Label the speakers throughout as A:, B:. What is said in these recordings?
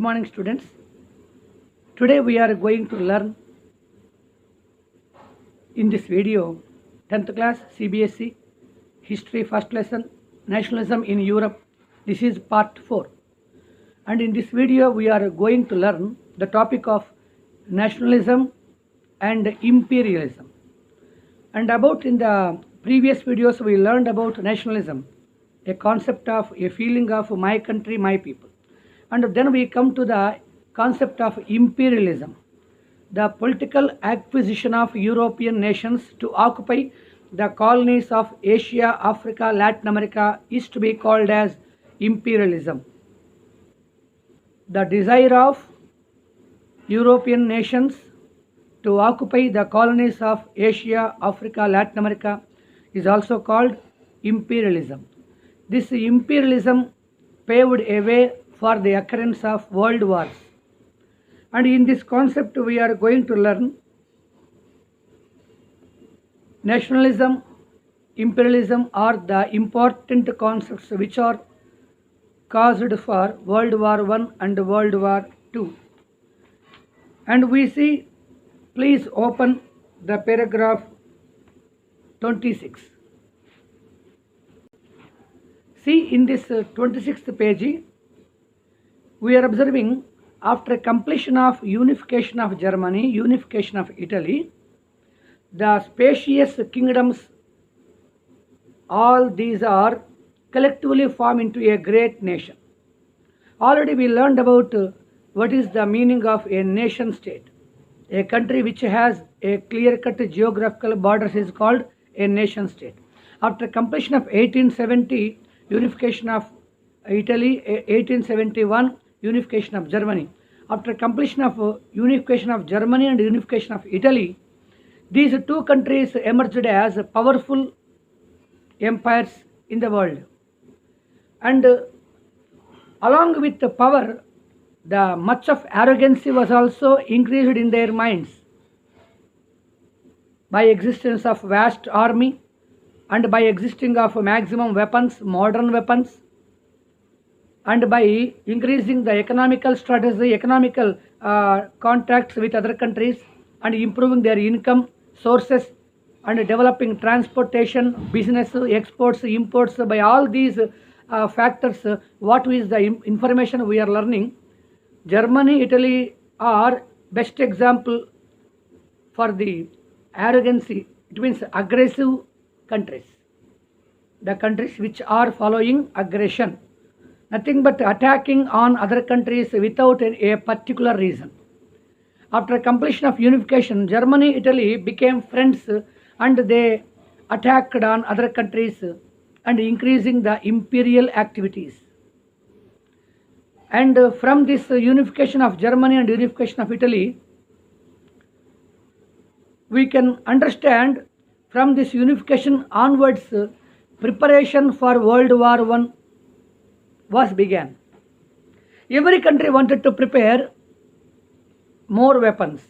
A: morning, students. Today we are going to learn in this video 10th class CBSE History first lesson Nationalism in Europe. This is part 4, and in this video we are going to learn the topic of nationalism and imperialism. And about in the previous videos we learned about nationalism, a concept of a feeling of my country, my people. And then we come to the concept of imperialism, the political acquisition of European nations to occupy the colonies of Asia, Africa, Latin America is to be called as imperialism. The desire of European nations to occupy the colonies of Asia, Africa, Latin America is also called imperialism. This imperialism paved a way for the occurrence of world wars. And in this concept we are going to learn nationalism, imperialism are the important concepts which are caused for World War I and World War II. And we see, please open the paragraph 26. See, in this 26th page, we are observing after completion of unification of Germany, unification of Italy, the spacious kingdoms, all these are collectively formed into a great nation. Already we learned about what is the meaning of a nation state. A country which has a clear-cut geographical borders is called a nation state. After completion of 1870, unification of Italy, 1871, unification of Germany. After completion of unification of Germany and unification of Italy, these two countries emerged as powerful empires in the world. And along with the power, the much of arrogance was also increased in their minds by existence of vast army and by existing of maximum weapons, modern weapons, and by increasing the economical strategy, economical contacts with other countries, and improving their income sources, and developing transportation, business, exports, imports. By all these factors, what is the information we are learning? Germany, Italy are best example for the arrogancy. It means aggressive countries, the countries which are following aggression, nothing but attacking on other countries without a particular reason. After completion of unification, Germany, Italy became friends and they attacked on other countries and increasing the imperial activities. And from this unification of Germany and unification of Italy, we can understand from this unification onwards, preparation for World War I was began. Every country wanted to prepare more weapons,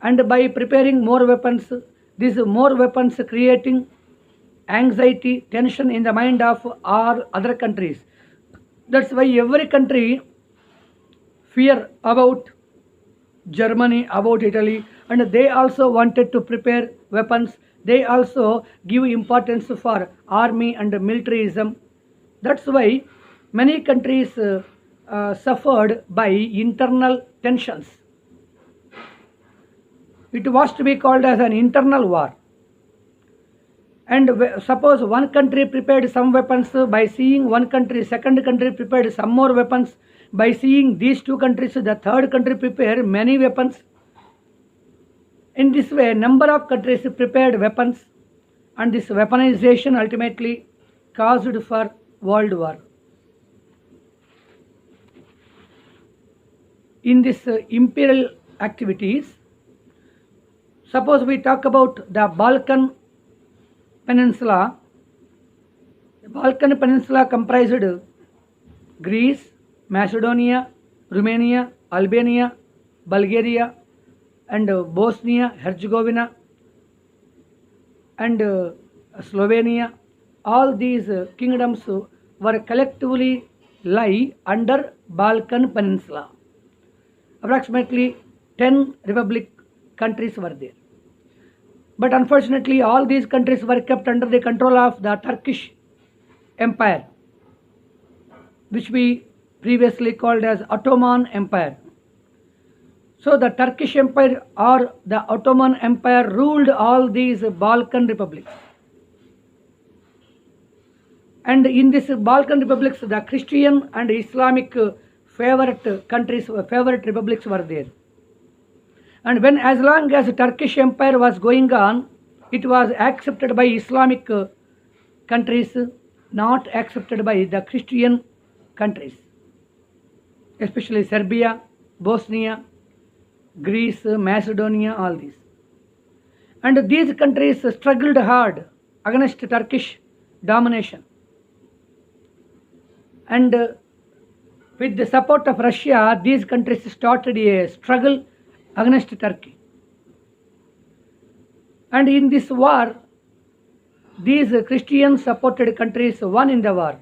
A: and by preparing more weapons, these more weapons creating anxiety, tension in the mind of all other countries. That's why every country fear about Germany, about Italy, and they also wanted to prepare weapons. They also give importance for army and militarism. That's why many countries suffered by internal tensions. It was to be called as an internal war. And suppose one country prepared some weapons, by seeing one country, second country prepared some more weapons, by seeing these two countries, the third country prepared many weapons. In this way, number of countries prepared weapons, and this weaponization ultimately caused for World War. In this imperial activities, suppose we talk about the Balkan Peninsula. The Balkan Peninsula comprised Greece, Macedonia, Romania, Albania, Bulgaria, and Bosnia, Herzegovina, and Slovenia. All these kingdoms were collectively lie under Balkan Peninsula. approximately 10 republic countries were there. But unfortunately, all these countries were kept under the control of the Turkish Empire, which we previously called as Ottoman Empire. So the Turkish Empire or the Ottoman Empire ruled all these Balkan republics. And in these Balkan republics, the Christian and Islamic favorite countries, favorite republics were there. And when, as long as the Turkish Empire was going on, it was accepted by Islamic countries, not accepted by the Christian countries, especially Serbia, Bosnia, Greece, Macedonia, all these. And these countries struggled hard against Turkish domination. And with the support of Russia, these countries started a struggle against Turkey. And in this war, these Christian supported countries won in the war.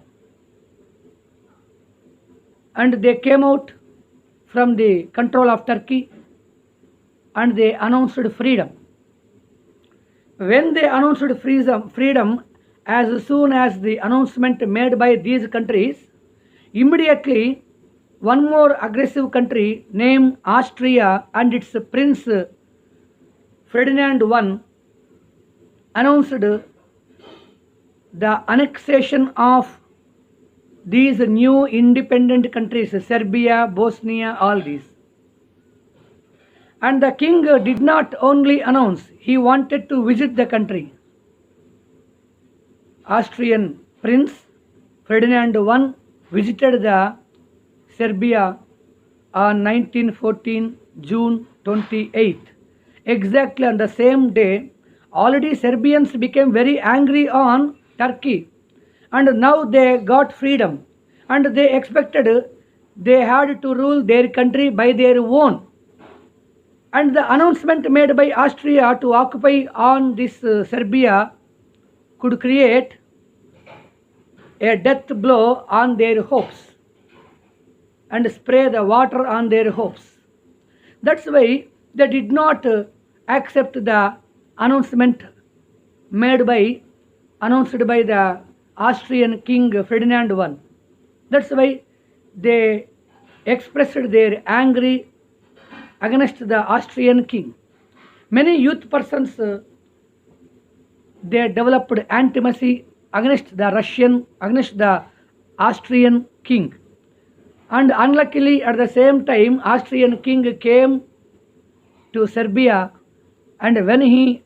A: And they came out from the control of Turkey and they announced freedom. When they announced freedom, as soon as the announcement made by these countries, immediately one more aggressive country named Austria and its Prince Ferdinand I announced the annexation of these new independent countries, Serbia, Bosnia, all these. And the king did not only announce, he wanted to visit the country. Austrian Prince Ferdinand I visited the Serbia on 1914 June 28th. Exactly on the same day, already Serbians became very angry on Turkey, and now they got freedom, and they expected they had to rule their country by their own. And the announcement made by Austria to occupy on this Serbia could create a death blow on their hopes and spray the water on their hopes. That's why they did not accept the announcement announced by the Austrian King Ferdinand I. That's why they expressed their anger against the Austrian king. Many youth persons they developed intimacy against the Austrian king. And unluckily at the same time, Austrian king came to Serbia, and when he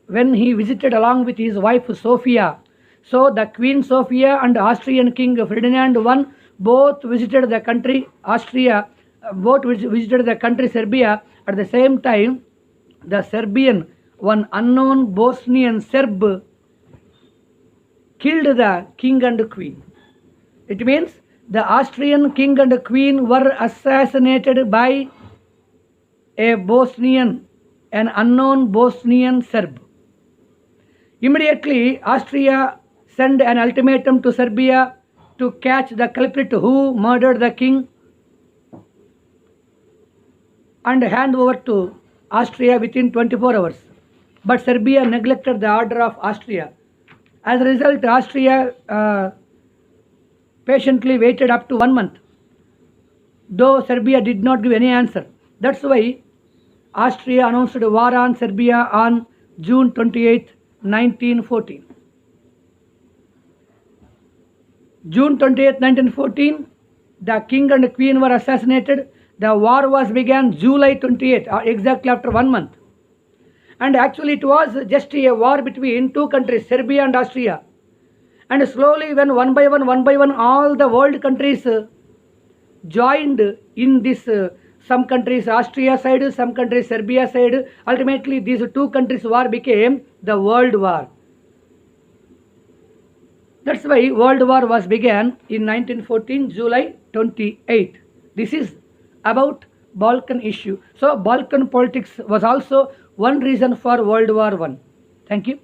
A: visited along with his wife Sofia, so the Queen Sofia and Austrian King Ferdinand I both visited the country Serbia. At the same time, the Serbian, one unknown Bosnian Serb, killed the king and queen. It means the Austrian king and queen were assassinated by an unknown Bosnian Serb. Immediately, Austria sent an ultimatum to Serbia to catch the culprit who murdered the king and hand over to Austria within 24 hours. But Serbia neglected the order of Austria. As a result, Austria patiently waited up to 1 month, though Serbia did not give any answer. That's why Austria announced war on Serbia on June 28, 1914. June 28, 1914, the king and queen were assassinated. The war was began July 28, exactly after 1 month. And actually it was just a war between two countries, Serbia and Austria. And slowly when one by one, all the world countries joined in this, some countries Austria side, some countries Serbia side. Ultimately these two countries war became the World War. That's why World War was began in 1914, July 28. This is about Balkan issue. So Balkan politics was also one reason for World War I. Thank you.